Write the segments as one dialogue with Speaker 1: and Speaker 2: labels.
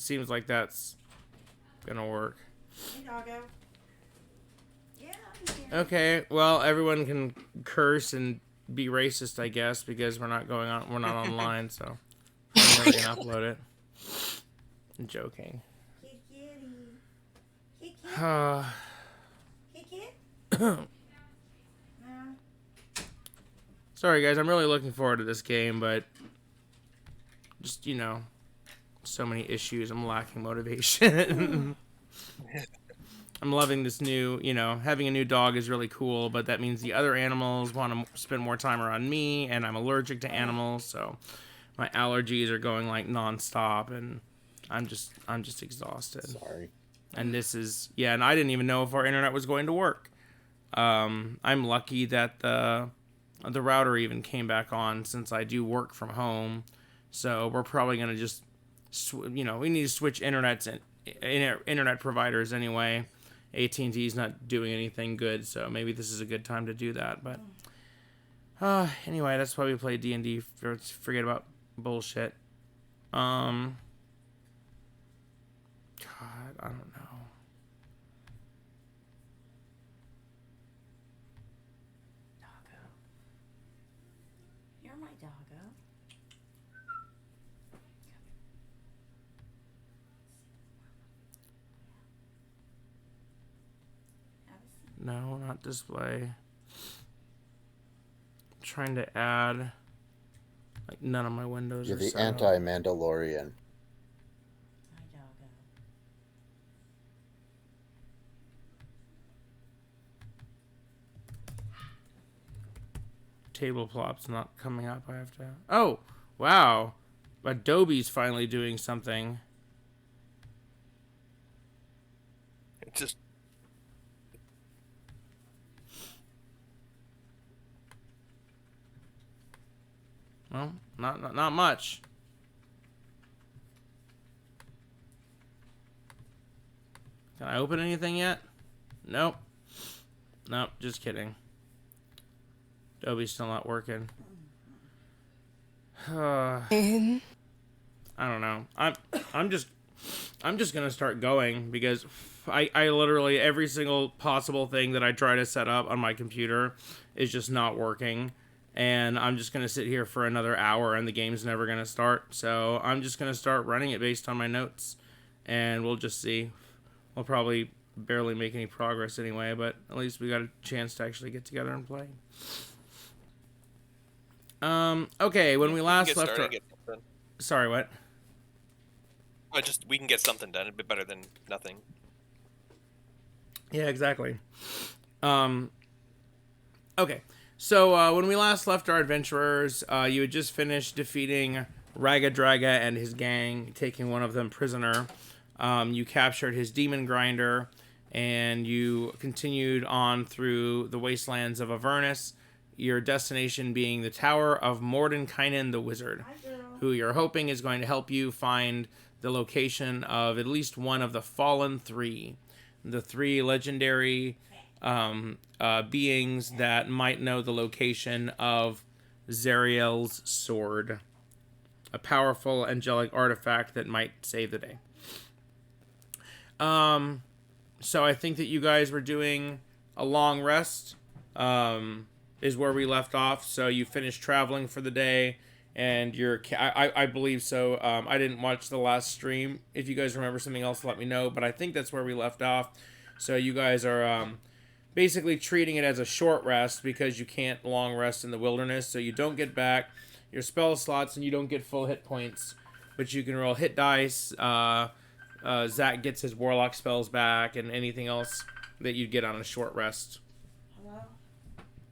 Speaker 1: seems like that's gonna work.
Speaker 2: Hey, doggo. Yeah, I'm here.
Speaker 1: Okay, well, everyone can curse and be racist, I guess, because we're not online, so I'm never gonna upload it. I'm joking.
Speaker 2: Kitty. Kitty. No.
Speaker 1: Sorry, guys, I'm really looking forward to this game, but just, so many issues. I'm lacking motivation. I'm loving this new, having a new dog is really cool, but that means the other animals want to spend more time around me, and I'm allergic to animals, so my allergies are going like nonstop, and I'm just exhausted.
Speaker 3: Sorry.
Speaker 1: And this is, and I didn't even know if our internet was going to work. I'm lucky that the router even came back on, since I do work from home, so we're probably going to just, we need to switch internet providers anyway. AT&T is not doing anything good, so maybe this is a good time to do that. But anyway, that's why we play D&D. Forget about bullshit. God, I don't know.
Speaker 2: Doggo. You're my doggo.
Speaker 1: No, not display. I'm trying to add. Like, none of my windows
Speaker 3: You're
Speaker 1: are
Speaker 3: the
Speaker 1: set up.
Speaker 3: anti-Mandalorian.
Speaker 2: My doggo.
Speaker 1: Table plop's not coming up. I have to. Oh, wow. Adobe's finally doing something.
Speaker 4: Just
Speaker 1: Well, not much. Can I open anything yet? Nope. Nope, just kidding. Adobe's still not working. I don't know. I'm just gonna start going, because I literally, every single possible thing that I try to set up on my computer is just not working. And I'm just going to sit here for another hour and the game's never going to start. So I'm just going to start running it based on my notes. And we'll just see. We'll probably barely make any progress anyway, but at least we got a chance to actually get together and play. Okay, when we last left our... Sorry, what?
Speaker 4: We can get something done. It'd be better than nothing.
Speaker 1: Yeah, exactly. Okay. So, when we last left our adventurers, you had just finished defeating Raga Draga and his gang, taking one of them prisoner. You captured his demon grinder, and you continued on through the wastelands of Avernus, your destination being the Tower of Mordenkainen the Wizard, who you're hoping is going to help you find the location of at least one of the Fallen Three, the three legendary beings that might know the location of Zariel's sword, a powerful angelic artifact that might save the day. So I think that you guys were doing a long rest, is where we left off. So you finished traveling for the day, and I believe so. I didn't watch the last stream. If you guys remember something else, let me know. But I think that's where we left off. So you guys are basically treating it as a short rest, because you can't long rest in the wilderness, so you don't get back your spell slots and you don't get full hit points, but you can roll hit dice. Zach gets his warlock spells back and anything else that you'd get on a short rest.
Speaker 2: Hello?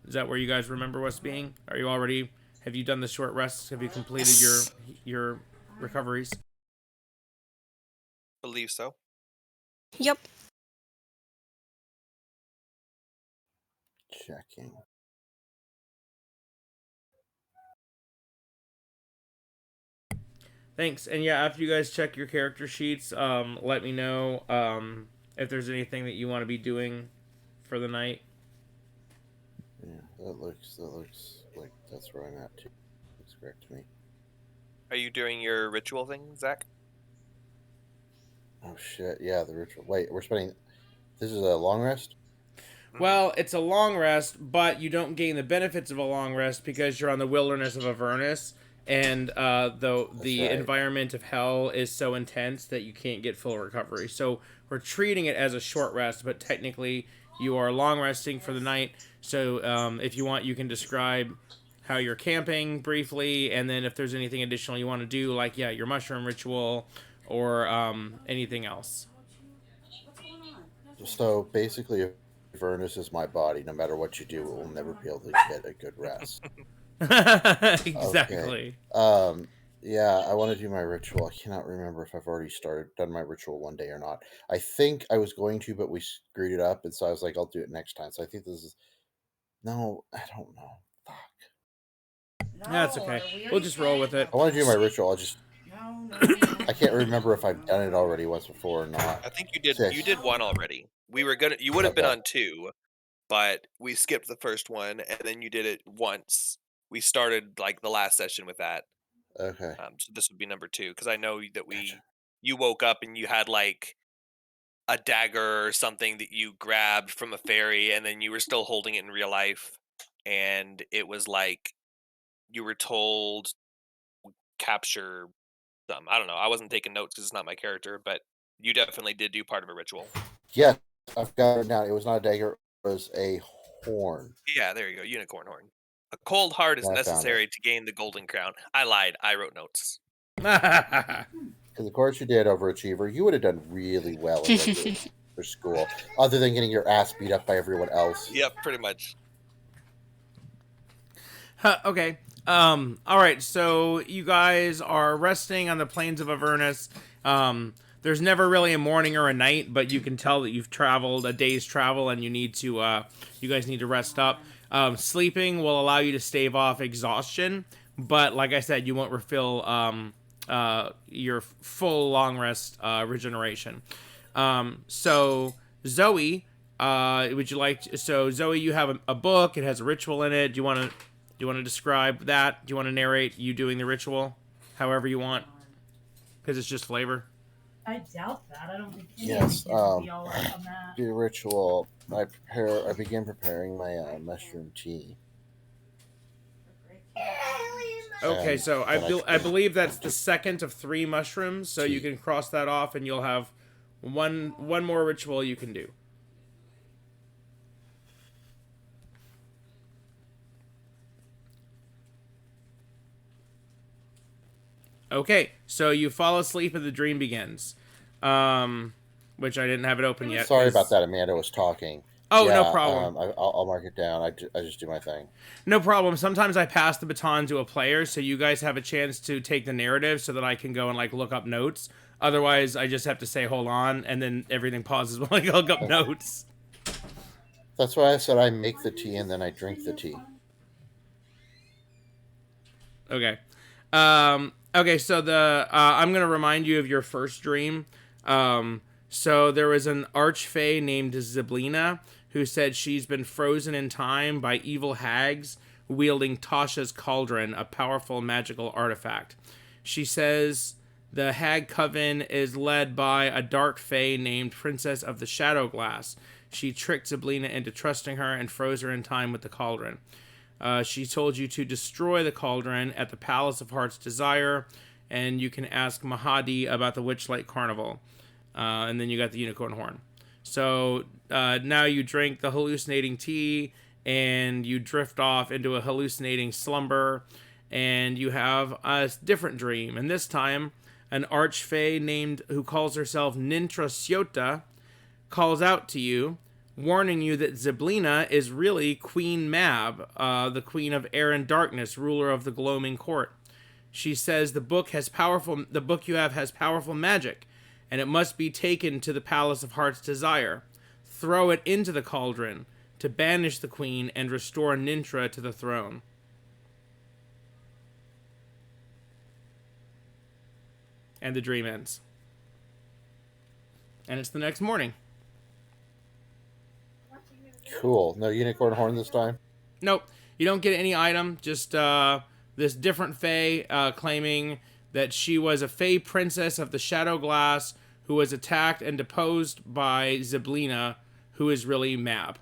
Speaker 1: Is that where you guys remember us being? Have you done the short rests? Have you completed your recoveries?
Speaker 4: Believe so.
Speaker 5: Yep.
Speaker 3: Checking.
Speaker 1: Thanks. And yeah, after you guys check your character sheets, let me know if there's anything that you want to be doing for the night.
Speaker 3: Yeah, that looks like that's where I'm at too. Looks correct to me.
Speaker 4: Are you doing your ritual thing, Zach?
Speaker 3: Oh shit! Yeah, the ritual. Wait, we're spending. This is a long rest.
Speaker 1: Well, it's a long rest, but you don't gain the benefits of a long rest because you're on the wilderness of Avernus, and
Speaker 3: That's
Speaker 1: the
Speaker 3: right.
Speaker 1: environment of hell is so intense that you can't get full recovery. So we're treating it as a short rest, but technically you are long resting for the night. So if you want, you can describe how you're camping briefly, and then if there's anything additional you want to do, like your mushroom ritual or anything else.
Speaker 2: What's going on? Nothing.
Speaker 3: So basically, Avernus is my body. No matter what you do, it will never be able to get a good rest. Okay.
Speaker 1: Exactly.
Speaker 3: Um. Yeah, I want to do my ritual. I cannot remember if I've already done my ritual one day or not. I think I was going to, but we screwed it up, and so I was like, I'll do it next time. So I think this is no, I don't know. Fuck.
Speaker 1: That's
Speaker 2: No,
Speaker 1: okay.
Speaker 2: we
Speaker 1: We'll
Speaker 2: already
Speaker 1: just roll with
Speaker 2: said
Speaker 1: it.
Speaker 3: I want to do my ritual.
Speaker 2: no.
Speaker 3: I can't remember if I've done it already once before or not.
Speaker 4: I think you did.
Speaker 3: Six.
Speaker 4: You did one already. We were gonna. You would have been
Speaker 3: Okay.
Speaker 4: on two, but we skipped the first one, and then you did it once. We started like the last session with that.
Speaker 3: Okay.
Speaker 4: So this would be number two because I know that
Speaker 3: Gotcha.
Speaker 4: you woke up and you had like a dagger or something that you grabbed from a fairy, and then you were still holding it in real life, and it was like you were told capture some. I don't know. I wasn't taking notes because it's not my character, but you definitely did do part of a ritual.
Speaker 3: Yes, I've got it now. It was not a dagger. It was a horn.
Speaker 4: Yeah, there you go. Unicorn horn. A cold heart is
Speaker 3: I found it.
Speaker 4: necessary to gain the golden crown. I lied. I wrote notes.
Speaker 3: Because of course you did, overachiever. You would have done really well in for school, other than getting your ass beat up by everyone else.
Speaker 4: Yep, pretty much.
Speaker 1: Okay. All right. So you guys are resting on the plains of Avernus. There's never really a morning or a night, but you can tell that you've traveled a day's travel, and you need to. You guys need to rest up. Sleeping will allow you to stave off exhaustion, but like I said, you won't refill your full long rest regeneration. So Zoe, would you like? So Zoe, you have a book. It has a ritual in it. Do you want to describe that? Do you want to narrate you doing the ritual, however you want? Because it's just flavor.
Speaker 2: I doubt that. I don't think any
Speaker 3: Yes.
Speaker 2: of you would be all right on that.
Speaker 3: Do the ritual. I begin preparing my mushroom tea.
Speaker 1: Okay,
Speaker 3: And
Speaker 1: so
Speaker 3: then
Speaker 1: I believe that's the second of 3 mushrooms, so you
Speaker 3: Tea.
Speaker 1: can cross that off, and you'll have one more ritual you can do. Okay, so you fall asleep and the dream begins. Which I didn't have it open yet.
Speaker 3: Sorry about that. Amanda was talking.
Speaker 1: Oh,
Speaker 3: Yeah,
Speaker 1: no problem.
Speaker 3: I'll mark it down. I just do my thing.
Speaker 1: No problem. Sometimes I pass the baton to a player, so you guys have a chance to take the narrative so that I can go and like look up notes. Otherwise, I just have to say hold on, and then everything pauses while I look up notes.
Speaker 3: That's why I said I make the tea and then I drink the tea.
Speaker 1: Okay. Okay, so I'm gonna remind you of your first dream. So there was an archfey named Ziblina who said she's been frozen in time by evil hags wielding Tasha's cauldron, a powerful magical artifact. She says the hag coven is led by a dark fey named Princess of the Shadow Glass. She tricked Ziblina into trusting her and froze her in time with the cauldron. She told you to destroy the cauldron at the Palace of Heart's Desire, and you can ask Mahadi about the Witchlight Carnival. And then you got the unicorn horn. So now you drink the hallucinating tea, and you drift off into a hallucinating slumber, and you have a different dream. And this time, an archfey who calls herself Nintra Syota calls out to you, warning you that Ziblina is really Queen Mab, the Queen of Air and Darkness, ruler of the Gloaming Court. She says the book you have has powerful magic, and it must be taken to the Palace of Heart's Desire. Throw it into the cauldron to banish the queen and restore Nintra to the throne. And the dream ends. And it's the next morning.
Speaker 3: Cool. No unicorn horn this time?
Speaker 1: Nope. You don't get any item. Just this different fae claiming that she was a fae princess of the Shadow Glass who was attacked and deposed by Zyblina, who is really Mab.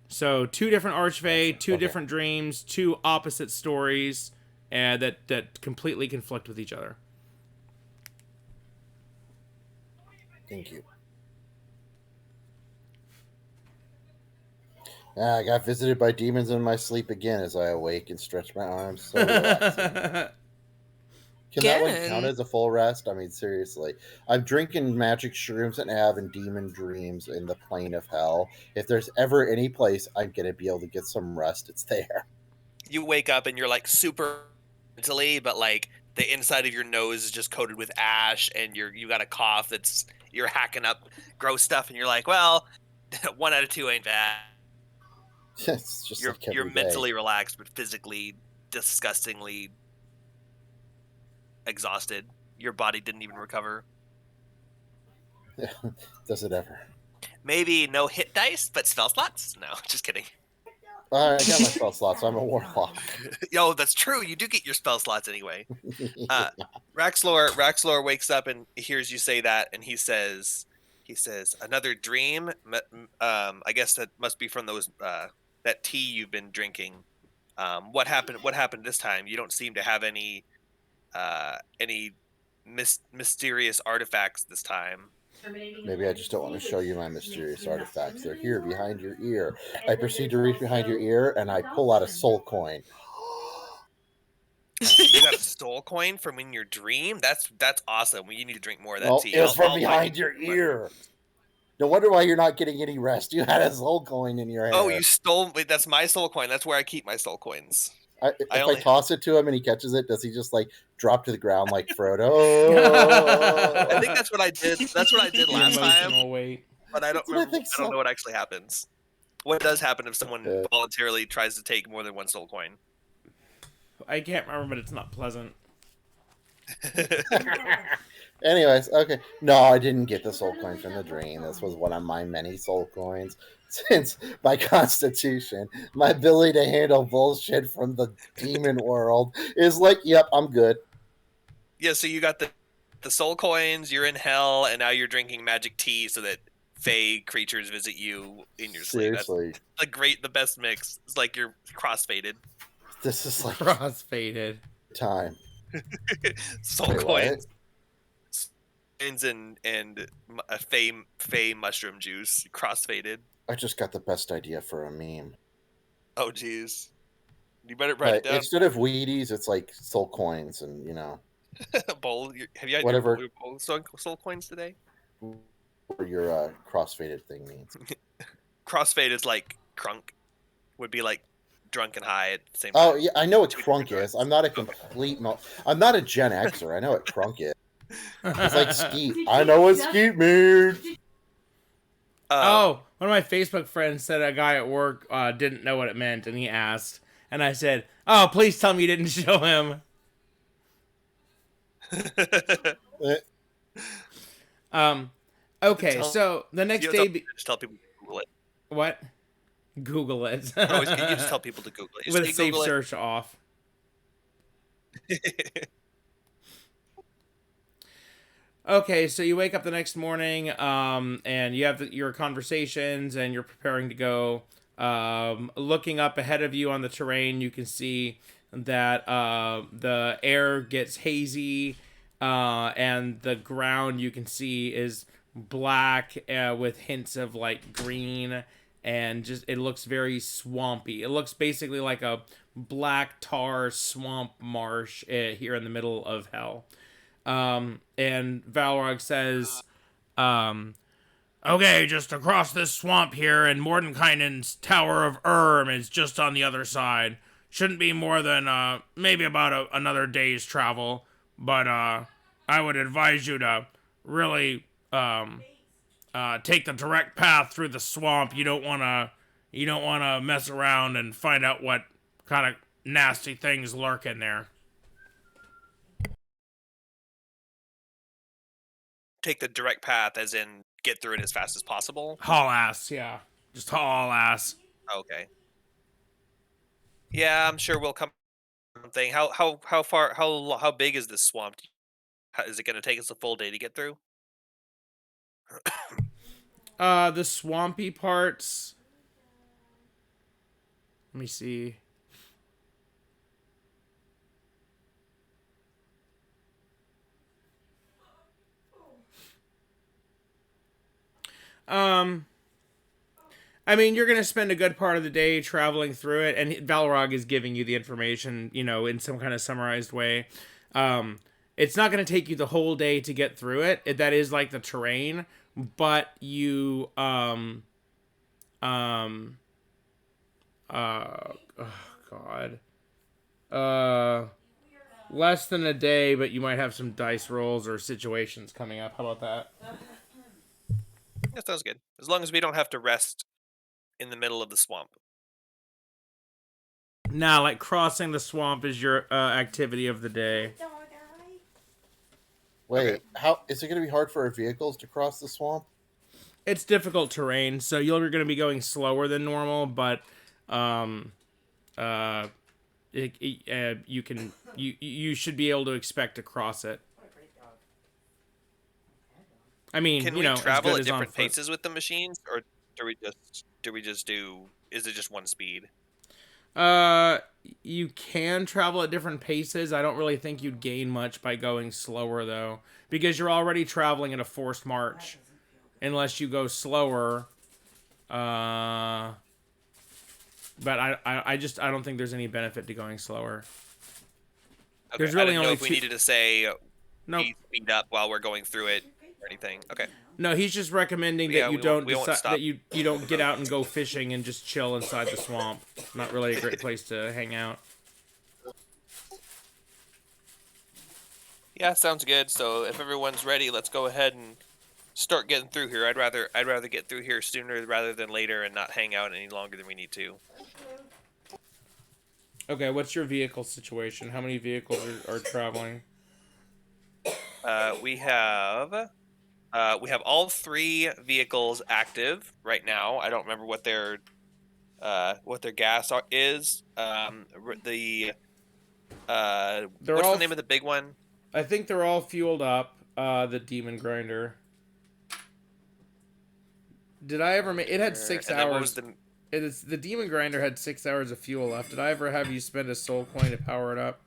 Speaker 1: So 2 different Archfey, 2 different dreams, 2 opposite stories that completely conflict with each other.
Speaker 3: Thank you. I got visited by demons in my sleep again as I awake and stretch my arms. So relaxing. Can that one count as a full rest? I mean, seriously. I'm drinking magic shrooms and having demon dreams in the plane of hell. If there's ever any place I'm going to be able to get some rest, it's there.
Speaker 4: You wake up and you're like super mentally, but like the inside of your nose is just coated with ash, and you got a cough you're hacking up gross stuff, and you're like, well, 1 out of 2 ain't bad.
Speaker 3: It's just
Speaker 4: You're
Speaker 3: like every day.
Speaker 4: mentally relaxed, but physically disgustingly exhausted. Your body didn't even recover.
Speaker 3: Does it ever?
Speaker 4: Maybe no hit dice, but spell slots? No, just kidding.
Speaker 3: I got my spell slots. I'm a warlock.
Speaker 4: Yo, that's true. You do get your spell slots anyway. Raxlor wakes up and hears you say that, and he says, another dream. I guess that must be from those that tea you've been drinking. What happened? What happened this time? You don't seem to have any mysterious artifacts this time.
Speaker 3: Maybe I just don't want to show you my mysterious artifacts. They're here behind your ear. I proceed to reach behind your ear and I pull out a soul coin.
Speaker 4: You got a soul coin from in your dream? That's awesome. Well, you need to drink more of that tea.
Speaker 3: It was from behind your ear. No wonder why you're not getting any rest. You had a soul coin in your hair.
Speaker 4: Oh, you stole... Wait, that's my soul coin. That's where I keep my soul coins.
Speaker 3: If I toss it to him and he catches it, does he just like drop to the ground like Frodo?
Speaker 4: I think that's what I did. That's what I did last time.
Speaker 1: Weight.
Speaker 4: But I don't remember. I don't know what actually happens. What does happen if someone voluntarily tries to take more than 1 soul coin?
Speaker 1: I can't remember, but it's not pleasant.
Speaker 3: Anyways, okay. No, I didn't get the soul coin from the dream. This was one of my many soul coins. Since by constitution, my ability to handle bullshit from the demon world is like, yep, I'm good.
Speaker 4: Yeah, so you got the soul coins, you're in hell, and now you're drinking magic tea so that fey creatures visit you in your sleep.
Speaker 3: Seriously.
Speaker 4: That's the best mix. It's like you're crossfaded.
Speaker 3: This is like
Speaker 1: crossfaded
Speaker 3: time.
Speaker 4: Soul coins. And a fey mushroom juice, crossfaded.
Speaker 3: I just got the best idea for a meme.
Speaker 4: Oh, jeez. You better write it down.
Speaker 3: Instead of Wheaties, it's like soul coins and,
Speaker 4: bowl. Have you had
Speaker 3: whatever
Speaker 4: your bowl soul coins today?
Speaker 3: Or your crossfaded thing means.
Speaker 4: Crossfade is like crunk. Would be like drunk and high at the same time.
Speaker 3: Oh, yeah, I know what crunk is. I'm not a complete... I'm not a Gen Xer. I know what crunk is. It's like skeet. I know what skeet means.
Speaker 1: One of my Facebook friends said a guy at work didn't know what it meant, and he asked, and I said, "Oh, please tell me you didn't show him." Okay, so the next day...
Speaker 4: Just tell people to Google it.
Speaker 1: What? Google it.
Speaker 4: You just tell people to Google it.
Speaker 1: With safe search off. Okay, so you wake up the next morning, and you have your conversations, and you're preparing to go. Looking up ahead of you on the terrain, you can see that the air gets hazy, and the ground you can see is black with hints of like green, and just it looks very swampy. It looks basically like a black tar swamp marsh here in the middle of hell. And Valrog says, okay, just across this swamp here, and Mordenkainen's Tower of is just on the other side. Shouldn't be more than, maybe about another day's travel, but, I would advise you to really, take the direct path through the swamp. You don't wanna mess around and find out what kind of nasty things lurk in there.
Speaker 4: Take the direct path, as in get through it as fast as possible.
Speaker 1: Haul ass, yeah. Just haul ass.
Speaker 4: Okay. Yeah, I'm sure we'll come. Something. How big is this swamp? Is it going to take us a full day to get through?
Speaker 1: The swampy parts. Let me see. I mean, you're going to spend a good part of the day traveling through it, and Balrog is giving you the information, in some kind of summarized way. It's not going to take you the whole day to get through it. That is like the terrain, but you, oh, God. Less than a day, but you might have some dice rolls or situations coming up. How about that?
Speaker 4: That sounds good. As long as we don't have to rest in the middle of the swamp.
Speaker 1: Nah, like crossing the swamp is your activity of the day.
Speaker 3: Wait,
Speaker 4: Okay.
Speaker 3: how is it going to be hard for our vehicles to cross the swamp?
Speaker 1: It's difficult terrain, so you're going to be going slower than normal, but you should be able to expect to cross it. I mean,
Speaker 4: Can
Speaker 1: you
Speaker 4: we
Speaker 1: know, as
Speaker 4: travel
Speaker 1: good
Speaker 4: at
Speaker 1: as on
Speaker 4: different
Speaker 1: foot.
Speaker 4: paces with the machines, or do we just do? Is it just one speed?
Speaker 1: You can travel at different paces. I don't really think you'd gain much by going slower, though, because you're already traveling at a forced march. Unless you go slower. But I don't think there's any benefit to going slower.
Speaker 4: Okay.
Speaker 1: There's
Speaker 4: I
Speaker 1: really
Speaker 4: didn't know
Speaker 1: only
Speaker 4: if we
Speaker 1: two-
Speaker 4: needed to say
Speaker 1: Nope.
Speaker 4: we speed up while we're going through it or anything. Okay.
Speaker 1: No, he's just recommending
Speaker 4: Yeah,
Speaker 1: that you
Speaker 4: we
Speaker 1: don't
Speaker 4: won't
Speaker 1: decide
Speaker 4: stop.
Speaker 1: that you don't get out and go fishing and just chill inside the swamp. Not really a great place to hang out.
Speaker 4: Yeah, sounds good. So if everyone's ready, let's go ahead and start getting through here. I'd rather get through here sooner rather than later and not hang out any longer than we need to.
Speaker 1: Okay, what's your vehicle situation? How many vehicles are traveling?
Speaker 4: We have all 3 vehicles active right now. I don't remember what their gas is.
Speaker 1: They're
Speaker 4: What's
Speaker 1: all
Speaker 4: the name of the big one?
Speaker 1: I think they're all fueled up. The Demon Grinder. Did I ever make it? Had 6
Speaker 4: And then what was
Speaker 1: hours. The Demon Grinder had 6 hours of fuel left. Did I ever have you spend a soul coin to power it up?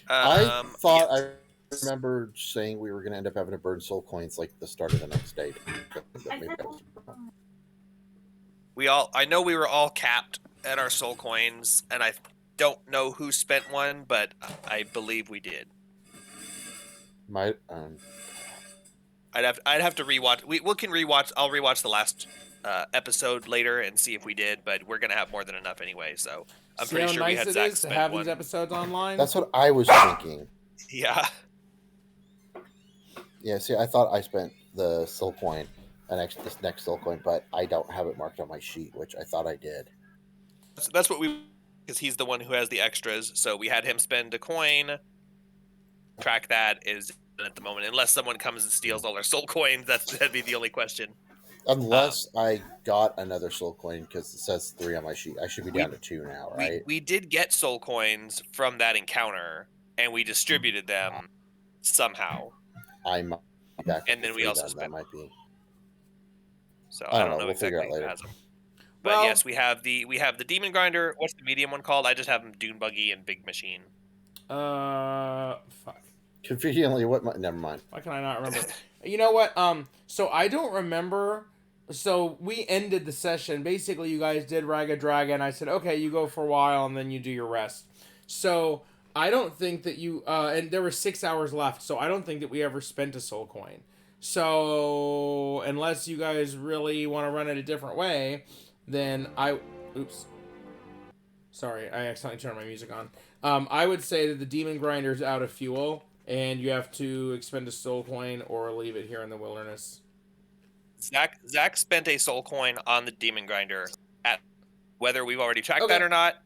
Speaker 3: I thought
Speaker 4: yes.
Speaker 3: I remember saying we were going to end up having to burn soul coins like the start of the next day.
Speaker 4: I know we were all capped at our soul coins, and I don't know who spent one, but I believe we did.
Speaker 3: My
Speaker 4: I'd have to rewatch. We can rewatch. I'll rewatch the last episode later and see if we did, but we're gonna have more than enough anyway. So I'm
Speaker 1: See
Speaker 4: pretty
Speaker 1: how
Speaker 4: sure we
Speaker 1: nice
Speaker 4: had
Speaker 1: it
Speaker 4: Zach
Speaker 1: is to
Speaker 4: spend
Speaker 1: have
Speaker 4: one.
Speaker 1: these episodes online.
Speaker 3: That's what I was thinking.
Speaker 4: Yeah.
Speaker 3: Yeah, see, I thought I spent the soul coin, this next soul coin, but I don't have it marked on my sheet, which I thought I did.
Speaker 4: So that's what because he's the one who has the extras. So we had him spend a coin. Track that is at the moment, unless someone comes and steals all our soul coins. That'd be the only question.
Speaker 3: Unless I got another soul coin, because it says 3 on my sheet. I should be down to 2 now, right?
Speaker 4: We did get soul coins from that encounter, and we distributed them somehow.
Speaker 3: I might be back.
Speaker 4: And then we also
Speaker 3: that might be.
Speaker 4: So I don't know
Speaker 3: We'll
Speaker 4: exactly
Speaker 3: figure it out later.
Speaker 4: who has them. But yes, we have the Demon Grinder. What's the medium one called? I just have them Dune Buggy and Big Machine.
Speaker 1: Fuck.
Speaker 3: Conveniently, never mind.
Speaker 1: Why can I not remember? You know what? So I don't remember. So we ended the session. Basically, you guys did Raga Draga, and I said, okay, you go for a while, and then you do your rest. So I don't think that you. And there were 6 hours left, so I don't think that we ever spent a soul coin. So unless you guys really want to run it a different way, then oops. Sorry, I accidentally turned my music on. I would say that the Demon Grinder's out of fuel, and you have to expend a soul coin or leave it here in the wilderness.
Speaker 4: Zach spent a soul coin on the Demon Grinder. At whether we've already tracked that or not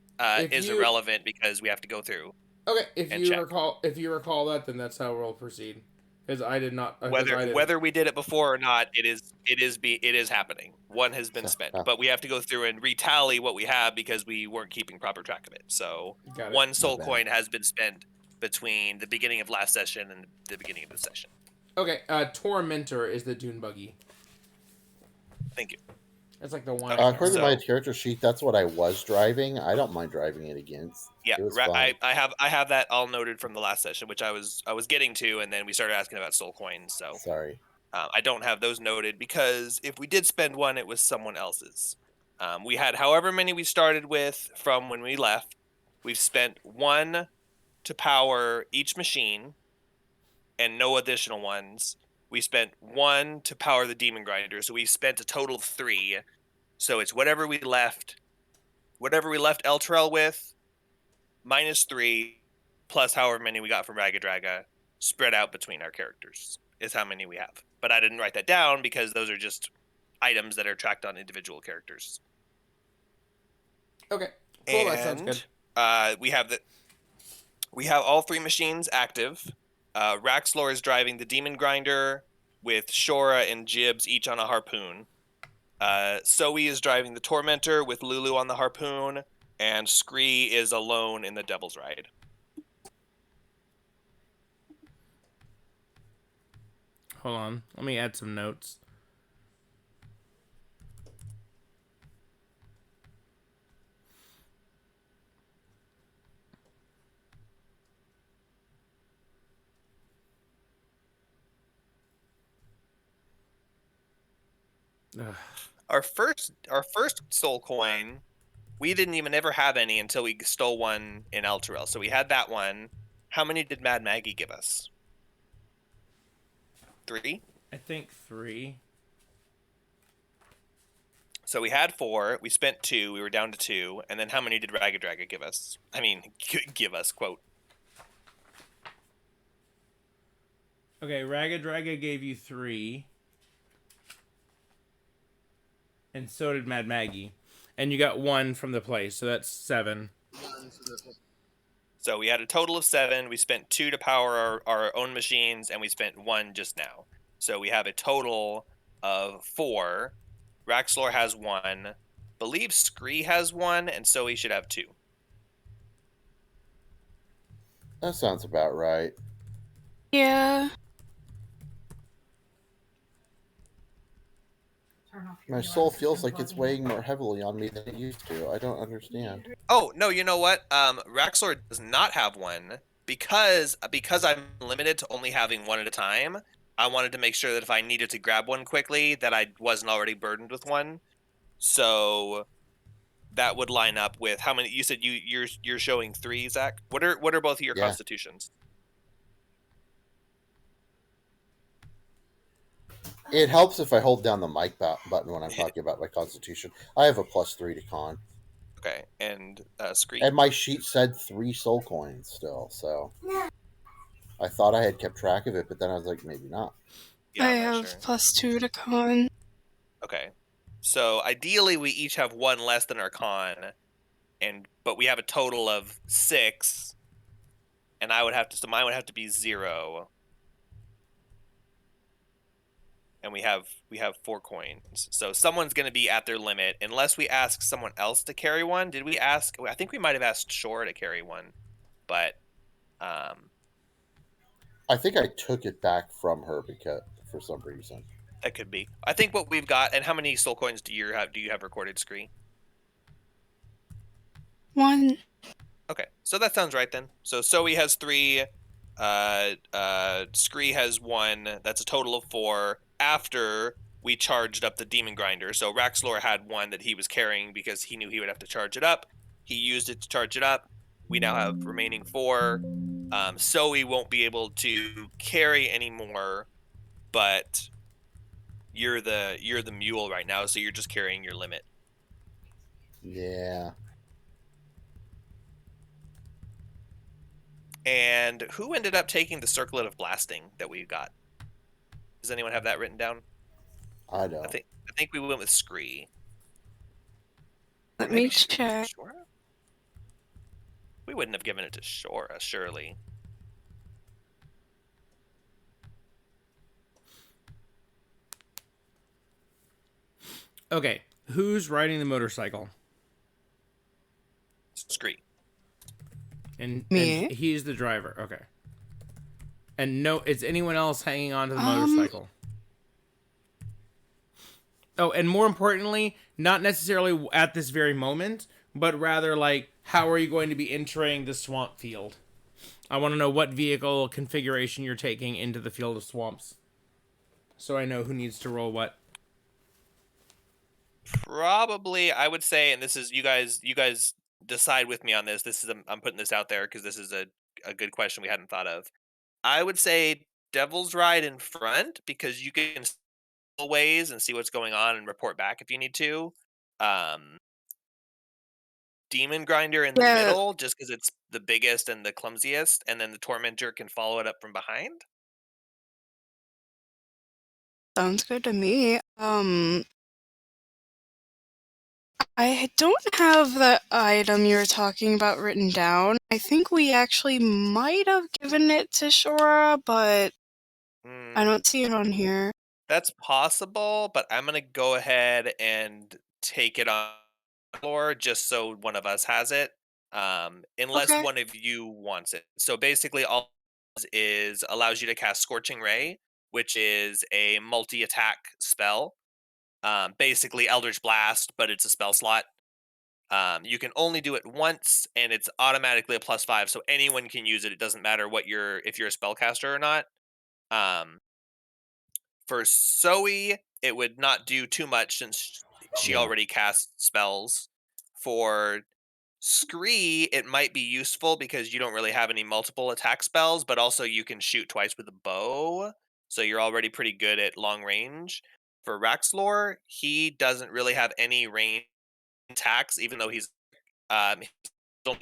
Speaker 4: is irrelevant because we have to go through.
Speaker 1: Okay, if you recall that, then that's how we'll proceed. Because I did not.
Speaker 4: Whether we did it before or not, it is happening. One has been spent, but we have to go through and retally what we have because we weren't keeping proper track of it. So one soul coin has been spent between the beginning of last session and the beginning of this session.
Speaker 1: Okay, Tormentor is the dune buggy.
Speaker 4: Thank you.
Speaker 1: It's like the one.
Speaker 4: Okay,
Speaker 3: According to my
Speaker 4: so-
Speaker 3: character sheet, that's what I was driving. I don't mind driving it again.
Speaker 4: Yeah,
Speaker 3: It was fun.
Speaker 4: I have that all noted from the last session, which I was getting to, and then we started asking about soul coins. So
Speaker 3: Sorry.
Speaker 4: I don't have those noted because if we did spend one, it was someone else's. We had however many we started with from when we left. We've spent one to power each machine, and no additional ones. We spent one to power the demon grinder, so we spent a total of 3. So it's whatever we left Eltrell with, -3, plus however many we got from Raga Draga, spread out between our characters is how many we have. But I didn't write that down because those are just items that are tracked on individual characters.
Speaker 1: Okay, cool. That sounds good.
Speaker 4: We have all 3 machines active. Raxlor is driving the demon grinder with Shora and Jibs each on a harpoon. Zoe is driving the tormentor with Lulu on the harpoon, and Scree is alone in the Devil's Ride.
Speaker 1: Hold on. Let me add some notes. Ugh.
Speaker 4: Our first soul coin, we didn't even ever have any until we stole one in Elturel. So we had that one. How many did Mad Maggie give us? 3?
Speaker 1: I think 3.
Speaker 4: So we had 4. We spent 2. We were down to 2. And then how many did Raga Draga give us? I mean, give us, quote.
Speaker 1: Okay, Raga Draga gave you 3. And so did Mad Maggie. And you got 1 from the place, so that's 7.
Speaker 4: So we had a total of 7. We spent 2 to power our own machines, and we spent 1 just now. So we have a total of 4. Raxlor has 1. Believe Scree has 1, and so he should have 2.
Speaker 3: That sounds about right.
Speaker 5: Yeah.
Speaker 2: Turn off your
Speaker 3: My soul
Speaker 2: USB
Speaker 3: feels
Speaker 2: and
Speaker 3: like it's
Speaker 2: plug in.
Speaker 3: weighing more heavily on me than it used to. I don't understand.
Speaker 4: Oh, no, you know what? Raxlor does not have 1 because I'm limited to only having 1 at a time. I wanted to make sure that if I needed to grab 1 quickly, that I wasn't already burdened with 1. So that would line up with how many you said you're showing 3, Zach. What are both of your
Speaker 3: Yeah.
Speaker 4: constitutions?
Speaker 3: It helps if I hold down the mic button when I'm talking about my constitution. I have a +3 to con.
Speaker 4: Okay, and Scree.
Speaker 3: And my sheet said 3 soul coins still, so I thought I had kept track of it, but then I was like, maybe not.
Speaker 4: Yeah,
Speaker 5: I
Speaker 4: I'm not
Speaker 5: have
Speaker 4: sure.
Speaker 5: +2 to con.
Speaker 4: Okay, so ideally we each have 1 less than our con, but we have a total of 6, and so mine would have to be 0. And we have 4 coins. So someone's going to be at their limit unless we ask someone else to carry 1. Did we ask? I think we might have asked Shore to carry 1, but
Speaker 3: I think I took it back from her because for some reason.
Speaker 4: that could be. I think what we've got, and how many soul coins do you have recorded, Scree?
Speaker 5: 1.
Speaker 4: Okay, so that sounds right then. So Zoe has 3, Scree has 1. That's a total of 4. After we charged up the demon grinder, so Raxlor had 1 that he was carrying because he knew he would have to charge it up. He used it to charge it up. We now have remaining 4. Zoe won't be able to carry anymore, but you're the mule right now, so you're just carrying your limit.
Speaker 3: Yeah.
Speaker 4: And who ended up taking the circlet of blasting that we got? Does anyone have that written down?
Speaker 3: I don't.
Speaker 4: I think we went with Scree.
Speaker 5: Let me check.
Speaker 4: Shora? We wouldn't have given it to Shora, surely.
Speaker 1: Okay, who's riding the motorcycle?
Speaker 4: Scree.
Speaker 1: And
Speaker 5: Me.
Speaker 1: he's the driver. Okay. And no, is anyone else hanging on to the
Speaker 5: Um,
Speaker 1: motorcycle? Oh, and more importantly, not necessarily at this very moment, but rather like, how are you going to be entering the swamp field? I want to know what vehicle configuration you're taking into the field of swamps, so I know who needs to roll what.
Speaker 4: Probably, I would say, and this is you guys decide with me on this. This is I'm putting this out there because this is a good question we hadn't thought of. I would say Devil's Ride in front because you can ways and see what's going on and report back if you need to. Um, Demon Grinder in the
Speaker 5: yeah,
Speaker 4: middle just because it's the biggest and the clumsiest, and then the Tormentor can follow it up from behind.
Speaker 5: sounds good to me. I don't have the item you're talking about written down. I think we actually might have given it to Shora, but I don't see it on here.
Speaker 4: That's possible, but I'm gonna go ahead and take it on the floor just so one of us has it. Unless
Speaker 5: Okay.
Speaker 4: one of you wants it. So basically, all it does is allows you to cast Scorching Ray, which is a multi-attack spell. Basically Eldritch Blast, but it's a spell slot. You can only do it once, and it's automatically a +5, so anyone can use it. It doesn't matter if you're a spellcaster or not. Um, for Zoe, it would not do too much since she
Speaker 3: Yeah.
Speaker 4: already casts spells. For Scree, it might be useful because you don't really have any multiple attack spells, but also you can shoot twice with a bow, so you're already pretty good at long range. For Raxlor, he doesn't really have any range attacks, even though his only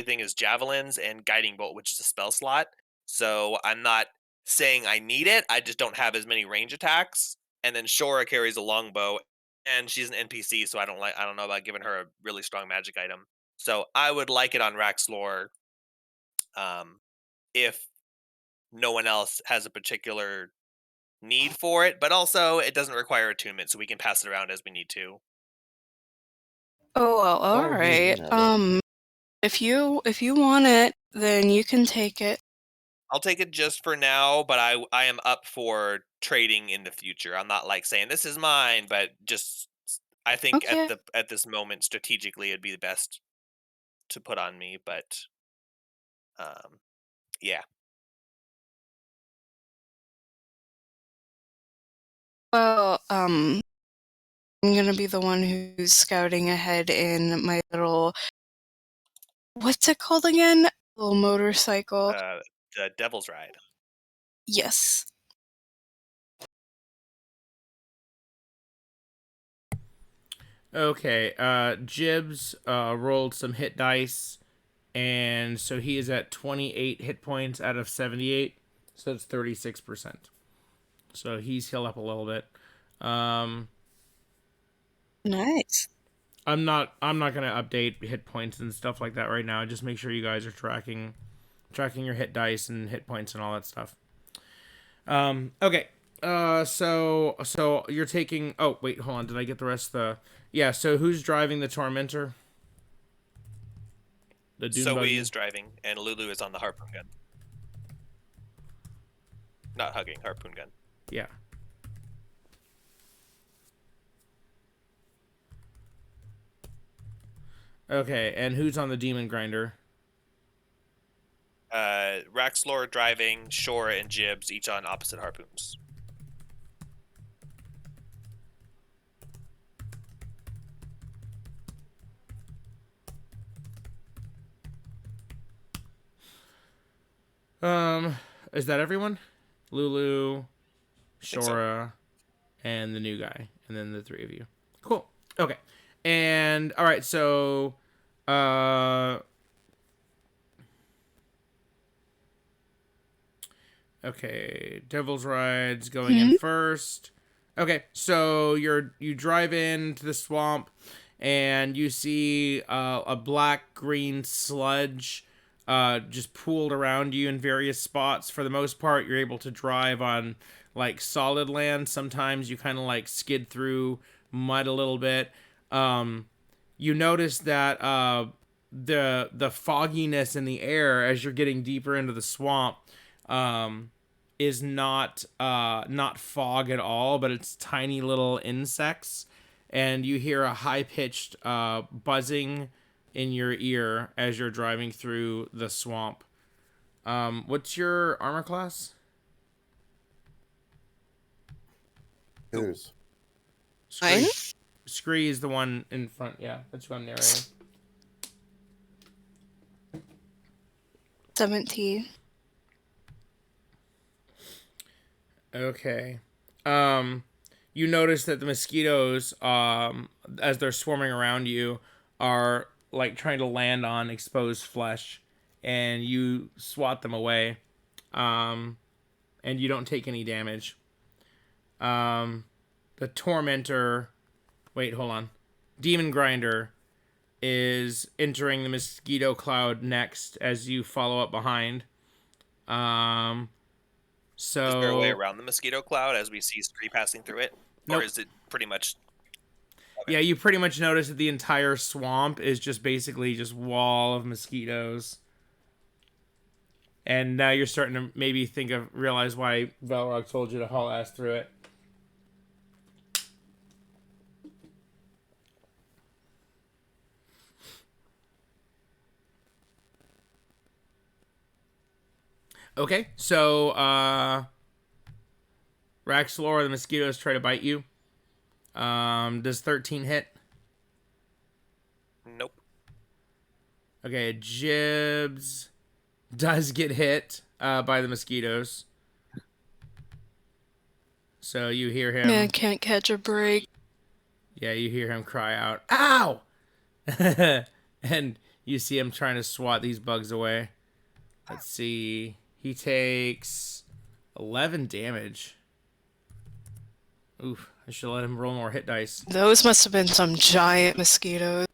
Speaker 4: thing is javelins and guiding bolt, which is a spell slot. So I'm not saying I need it. I just don't have as many range attacks. And then Shora carries a longbow, and she's an NPC, so I don't know about giving her a really strong magic item. So I would like it on Raxlor, if no one else has a particular need for it, but also it doesn't require attunement, so we can pass it around as we need to.
Speaker 5: Oh well,
Speaker 3: Oh, hey, you
Speaker 5: alright.
Speaker 3: have it.
Speaker 5: If you want it, then you can take it.
Speaker 4: I'll take it just for now, but I am up for trading in the future. I'm not like saying this is mine, but just I think
Speaker 5: Okay.
Speaker 4: at this moment strategically it'd be the best to put on me, but yeah.
Speaker 5: Well, I'm gonna be the one who's scouting ahead in my little, what's it called again? Little motorcycle.
Speaker 4: The Devil's Ride.
Speaker 5: Yes.
Speaker 1: Okay, Jibs rolled some hit dice, and so he is at 28 hit points out of 78, so that's 36%. So he's healed up a little bit.
Speaker 5: Nice.
Speaker 1: I'm not gonna update hit points and stuff like that right now. Just make sure you guys are tracking your hit dice and hit points and all that stuff. Okay. So you're taking. Oh wait, hold on. Did I get the rest of the? Yeah. So who's driving the Tormentor? The Dune
Speaker 4: Zoe
Speaker 1: buggy?
Speaker 4: is driving, and Lulu is on the harpoon gun. Not hugging, harpoon gun.
Speaker 1: Yeah. Okay, and who's on the Demon Grinder?
Speaker 4: Raxlor driving, Shora and Jibs each on opposite harpoons.
Speaker 1: Is that everyone? Lulu,
Speaker 4: Think so.
Speaker 1: Shora, and the new guy, and then the three of you. Cool. Okay. And all right, so okay, Devil's Ride's going in first. Okay, so you drive into the swamp, and you see a black green sludge just pooled around you in various spots. For the most part, you're able to drive on like solid land. Sometimes you kind of like skid through mud a little bit. You notice that the fogginess in the air as you're getting deeper into the swamp is not fog at all, but it's tiny little insects, and you hear a high-pitched buzzing in your ear as you're driving through the swamp. What's your armor class?
Speaker 3: Who's?
Speaker 5: Mine?
Speaker 1: Scree is the one in front. Yeah, that's who I'm narrating.
Speaker 5: 17.
Speaker 1: Okay. You notice that the mosquitoes, as they're swarming around you, are like trying to land on exposed flesh, and you swat them away, and you don't take any damage. The tormentor, wait, hold on. Demon Grinder is entering the Mosquito Cloud next as you follow up behind. So
Speaker 4: Is there a way around the Mosquito Cloud as we see Scree passing through it?
Speaker 1: Nope.
Speaker 4: Or is it pretty much...
Speaker 1: Yeah, you pretty much notice that the entire swamp is just basically just wall of mosquitoes. And now you're starting to maybe realize why Velrog told you to haul ass through it. Okay, so Raxlor, the mosquitoes try to bite you. Does 13 hit?
Speaker 4: Nope.
Speaker 1: Okay, Jibs does get hit by the mosquitoes. So you hear him.
Speaker 5: Man, can't catch a break.
Speaker 1: Yeah, you hear him cry out, "Ow!" And you see him trying to swat these bugs away. Let's see. He takes 11 damage. Oof, I should let him roll more hit dice.
Speaker 5: Those must have been some giant mosquitoes.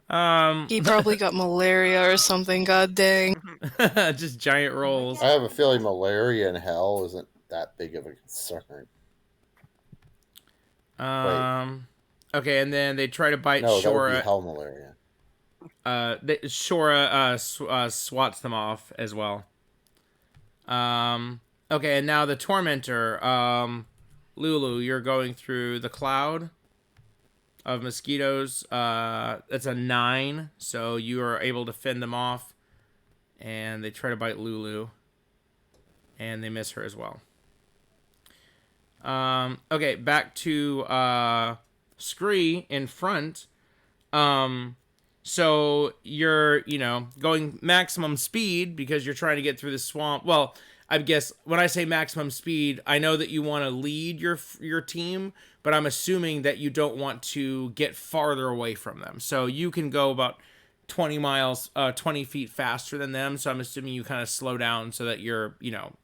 Speaker 5: He probably got malaria or something, god dang.
Speaker 1: Just giant rolls.
Speaker 3: I have a feeling malaria in hell isn't that big of a concern.
Speaker 1: Okay, and then they try to bite
Speaker 3: No, that would
Speaker 1: Shora.
Speaker 3: be hell malaria.
Speaker 1: Shora swats them off as well. Okay, and now the Tormentor. Lulu, you're going through the cloud of mosquitoes. That's a 9, so you are able to fend them off. And they try to bite Lulu. And they miss her as well. Okay, back to Scree in front. So you're, going maximum speed because you're trying to get through the swamp. Well, I guess when I say maximum speed, I know that you want to lead your team, but I'm assuming that you don't want to get farther away from them. So you can go about 20 feet faster than them. So I'm assuming you kind of slow down so that you're,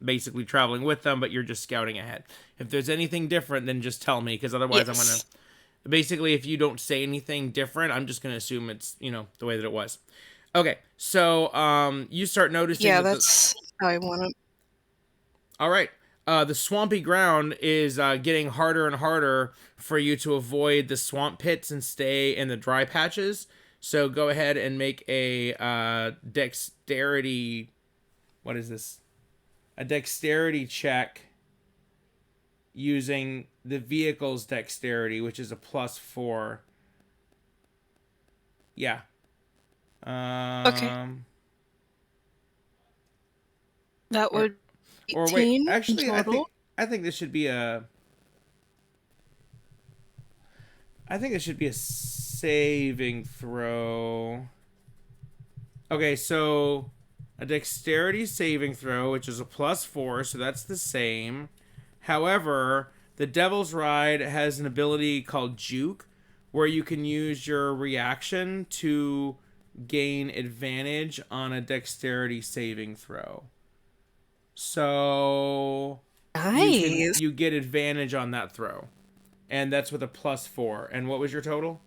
Speaker 1: basically traveling with them, but you're just scouting ahead. If there's anything different, then just tell me, because otherwise
Speaker 5: Yes.
Speaker 1: I'm going to... Basically, if you don't say anything different, I'm just going to assume it's, the way that it was. Okay, so you start noticing...
Speaker 5: Yeah, that's how I want it.
Speaker 1: All right. The swampy ground is getting harder and harder for you to avoid the swamp pits and stay in the dry patches. So go ahead and make a dexterity... What is this? A dexterity check using the vehicle's dexterity, which is a +4. Yeah.
Speaker 5: Okay. That would be
Speaker 1: Or
Speaker 5: 18
Speaker 1: wait, actually,
Speaker 5: in total.
Speaker 1: I think this should be a... I think it should be a saving throw. Okay, so a dexterity saving throw, which is a +4, so that's the same. However, the Devil's Ride has an ability called Juke, where you can use your reaction to gain advantage on a dexterity saving throw. So
Speaker 5: Nice.
Speaker 1: you get advantage on that throw. And that's with a +4. And what was your total?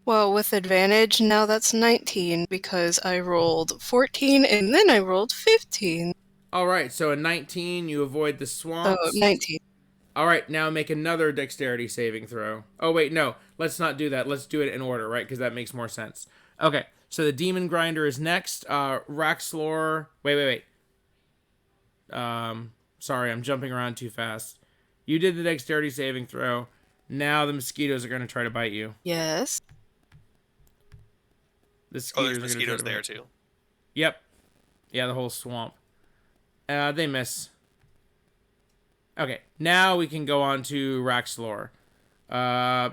Speaker 5: Well, with advantage, now that's 19 because I rolled 14 and then I rolled 15.
Speaker 1: All right, so a 19, you avoid the swamps.
Speaker 5: So 19.
Speaker 1: All right, now make another dexterity saving throw. Oh, wait, no. let's not do that. Let's do it in order, right? Because that makes more sense. Okay, so the Demon Grinder is next. Raxlor. Wait. Sorry, I'm jumping around too fast. You did the dexterity saving throw. Now the mosquitoes are going to try to bite you.
Speaker 5: Yes.
Speaker 1: The
Speaker 4: Oh, there's
Speaker 1: are gonna try
Speaker 4: mosquitoes
Speaker 1: to
Speaker 4: there
Speaker 1: bite.
Speaker 4: too.
Speaker 1: Yep. Yeah, the whole swamp. They miss. Okay, now we can go on to Raxlor.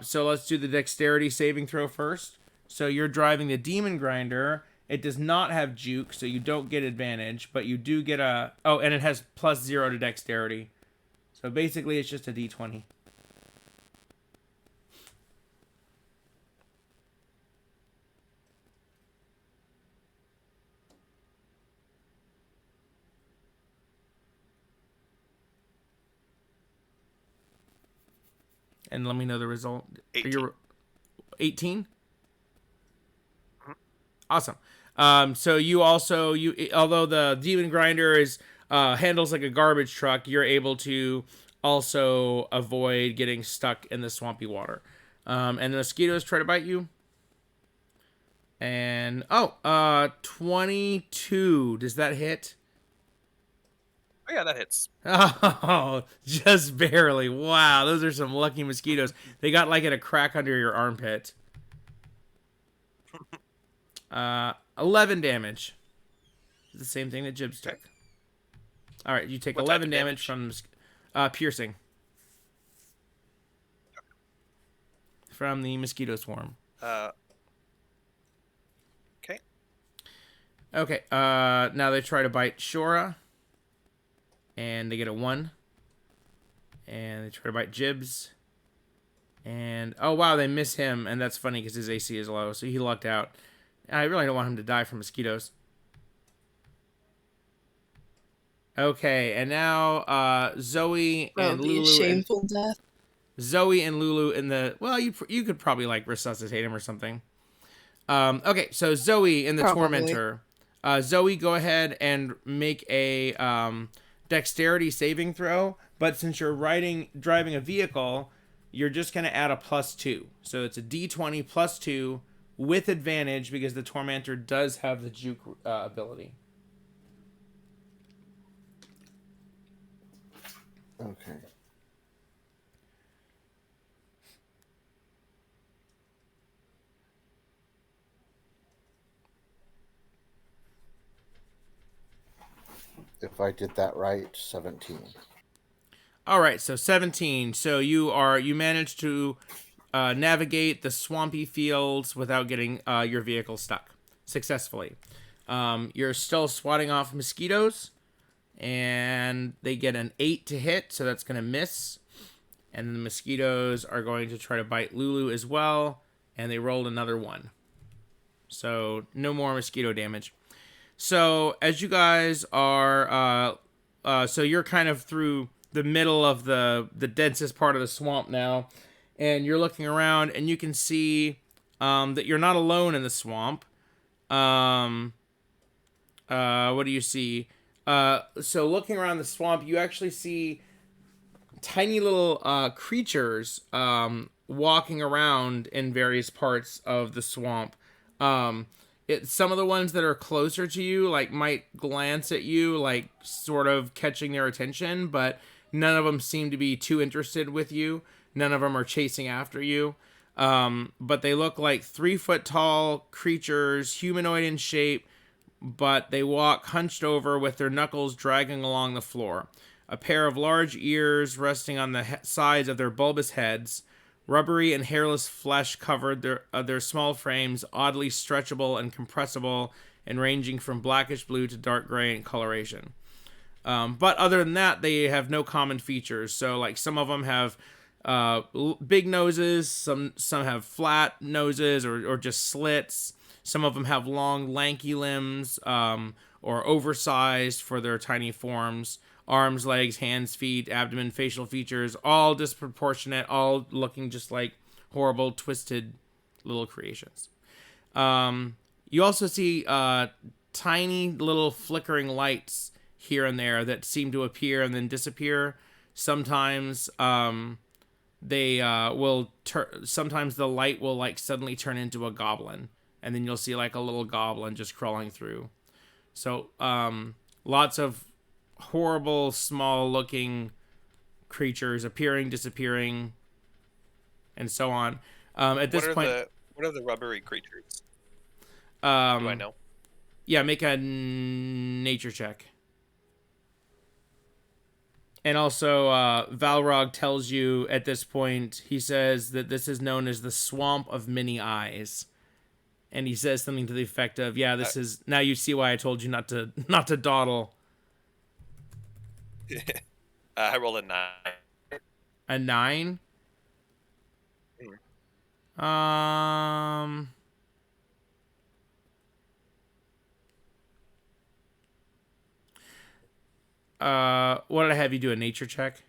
Speaker 1: So let's do the dexterity saving throw first. So you're driving the Demon Grinder. It does not have juke, so you don't get advantage, but you do get a... Oh, and it has +0 to dexterity. So basically, it's just a d20. And let me know the result.
Speaker 4: 18.
Speaker 1: You're 18? Awesome. So you also, although the Demon Grinder is handles like a garbage truck, you're able to also avoid getting stuck in the swampy water. And the mosquitoes try to bite you. And 22. Does that hit?
Speaker 4: Oh yeah, that hits.
Speaker 1: Oh, just barely. Wow, those are some lucky mosquitoes. They got like at a crack under your armpit. 11 damage. The same thing that Jibs took. All right, you take
Speaker 4: What
Speaker 1: 11
Speaker 4: type of
Speaker 1: damage from piercing. From the mosquito swarm.
Speaker 4: Okay.
Speaker 1: Okay, now they try to bite Shora. And they get a 1. And they try to bite Jibs. And, oh wow, they miss him. And that's funny because his AC is low, so he lucked out. I really don't want him to die from mosquitoes. Okay, and now Zoe and Lulu.
Speaker 5: Shameful death.
Speaker 1: Zoe and Lulu in the... Well, you could probably, like, resuscitate him or something. Okay, so Zoe in the Tormentor. Zoe, go ahead and make a dexterity saving throw. But since you're driving a vehicle, you're just going to add a +2. So it's a d20 +2 with advantage because the Tormentor does have the juke ability.
Speaker 3: Okay. If I did that right, 17.
Speaker 1: All right, so 17. So you managed to navigate the swampy fields without getting your vehicle stuck successfully. You're still swatting off mosquitoes, and they get an 8 to hit, so that's going to miss. And the mosquitoes are going to try to bite Lulu as well, and they rolled another 1. So no more mosquito damage. So as you guys are, so you're kind of through the middle of the densest part of the swamp now, and you're looking around, and you can see that you're not alone in the swamp. What do you see? So looking around the swamp, you actually see tiny little creatures walking around in various parts of the swamp. Some of the ones that are closer to you, like, might glance at you, like, sort of catching their attention, but none of them seem to be too interested with you. None of them are chasing after you. But they look like 3-foot-tall creatures, humanoid in shape, but they walk hunched over with their knuckles dragging along the floor. A pair of large ears resting on the sides of their bulbous heads. Rubbery and hairless flesh covered their small frames, oddly stretchable and compressible, and ranging from blackish blue to dark gray in coloration. But other than that, they have no common features. So, like, some of them have big noses, some have flat noses or just slits. Some of them have long, lanky limbs, or oversized for their tiny forms. Arms, legs, hands, feet, abdomen, facial features, all disproportionate, all looking just like horrible, twisted little creations. You also see tiny little flickering lights here and there that seem to appear and then disappear. Sometimes they will sometimes the light will like suddenly turn into a goblin, and then you'll see like a little goblin just crawling through. So lots of horrible small looking creatures appearing, disappearing, and so on. At this point,
Speaker 4: what are the rubbery creatures? Do I
Speaker 1: um,
Speaker 4: know?
Speaker 1: yeah, make a nature check. And also, Valrog tells you at this point, he says that this is known as the Swamp of Many Eyes. And he says something to the effect of, yeah, this is, now you see why I told you not to dawdle.
Speaker 4: I rolled a 9.
Speaker 1: A 9? Um... What did I have you do? A nature check?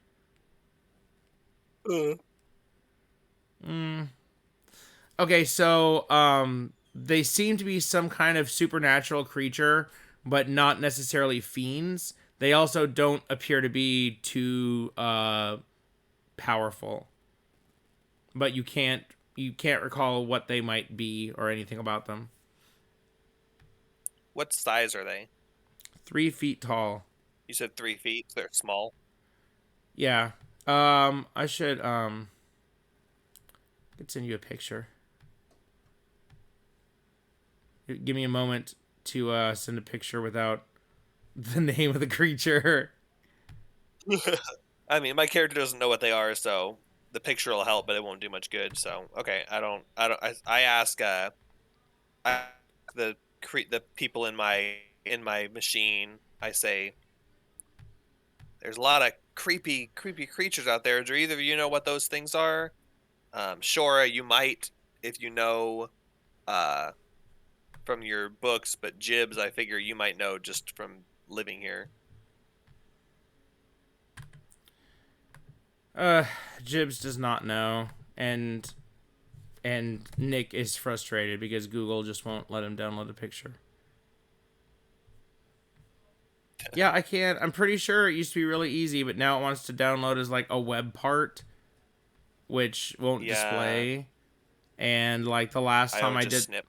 Speaker 1: Okay, so they seem to be some kind of supernatural creature, but not necessarily fiends. They also don't appear to be too powerful. But you can't recall what they might be or anything about them.
Speaker 4: What size are they?
Speaker 1: 3 feet tall.
Speaker 4: You said 3 feet. So they're small.
Speaker 1: Yeah. I should could send you a picture. Give me a moment to send a picture without the name of the creature.
Speaker 4: I mean, my character doesn't know what they are, so the picture will help, but it won't do much good. So, okay, I ask the people in my machine. I say, there's a lot of creepy creatures out there. Do either of you know what those things are? Shora, you might if you know from your books, but Jibs, I figure you might know just from living here.
Speaker 1: Jibs does not know, and Nick is frustrated because Google just won't let him download a picture. Yeah, I can't. I'm pretty sure it used to be really easy, but now it wants to download as like a web part, which won't display. And like the last time I did,
Speaker 4: snip.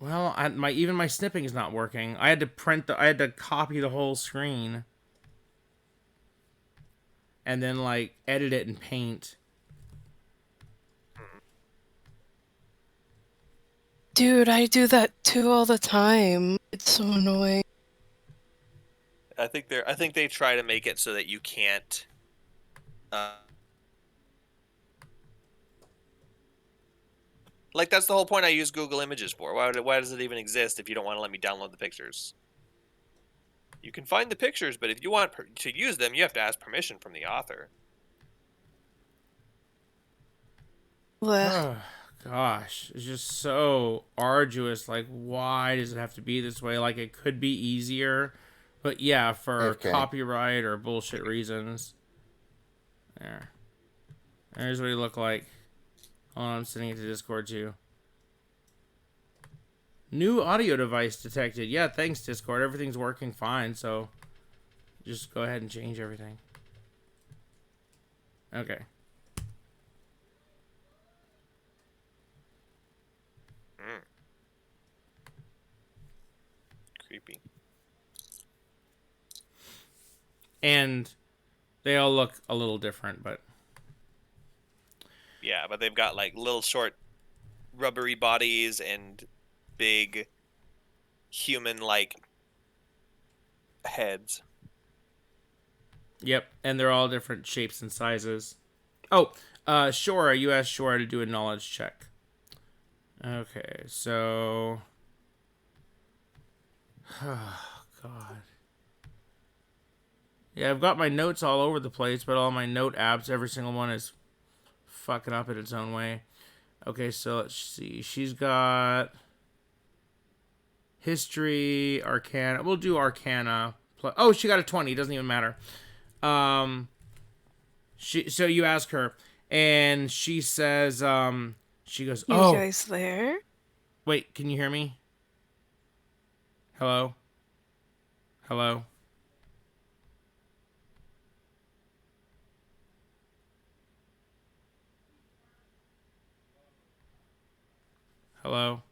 Speaker 1: well, even my snipping is not working. I had to copy the whole screen, and then like edit it in Paint.
Speaker 5: Dude, I do that too all the time. It's so annoying.
Speaker 4: I think they try to make it so that you can't. Like that's the whole point I use Google Images for. Why does it even exist if you don't want to let me download the pictures? You can find the pictures, but if you want to use them, you have to ask permission from the author.
Speaker 1: Oh, gosh, it's just so arduous. Like, why does it have to be this way? Like, it could be easier, but yeah, for copyright or bullshit reasons. There. There's what he look like. Hold on, I'm sending it to Discord too. New audio device detected. Yeah, thanks, Discord. Everything's working fine, so just go ahead and change everything. Okay.
Speaker 4: Creepy.
Speaker 1: And they all look a little different, but
Speaker 4: yeah, but they've got like little short rubbery bodies and big human-like heads.
Speaker 1: Yep, and they're all different shapes and sizes. Oh, Shora, you asked Shora to do a knowledge check. Okay, so... Oh, God. Yeah, I've got my notes all over the place, but all my note apps, every single one is fucking up in its own way. Okay, so let's see. She's got history, arcana. We'll do arcana. Oh, she got a 20. Doesn't even matter. So you ask her, and she says, she goes,
Speaker 5: You guys there?
Speaker 1: Wait, can you hear me? Hello? Hello? Hello.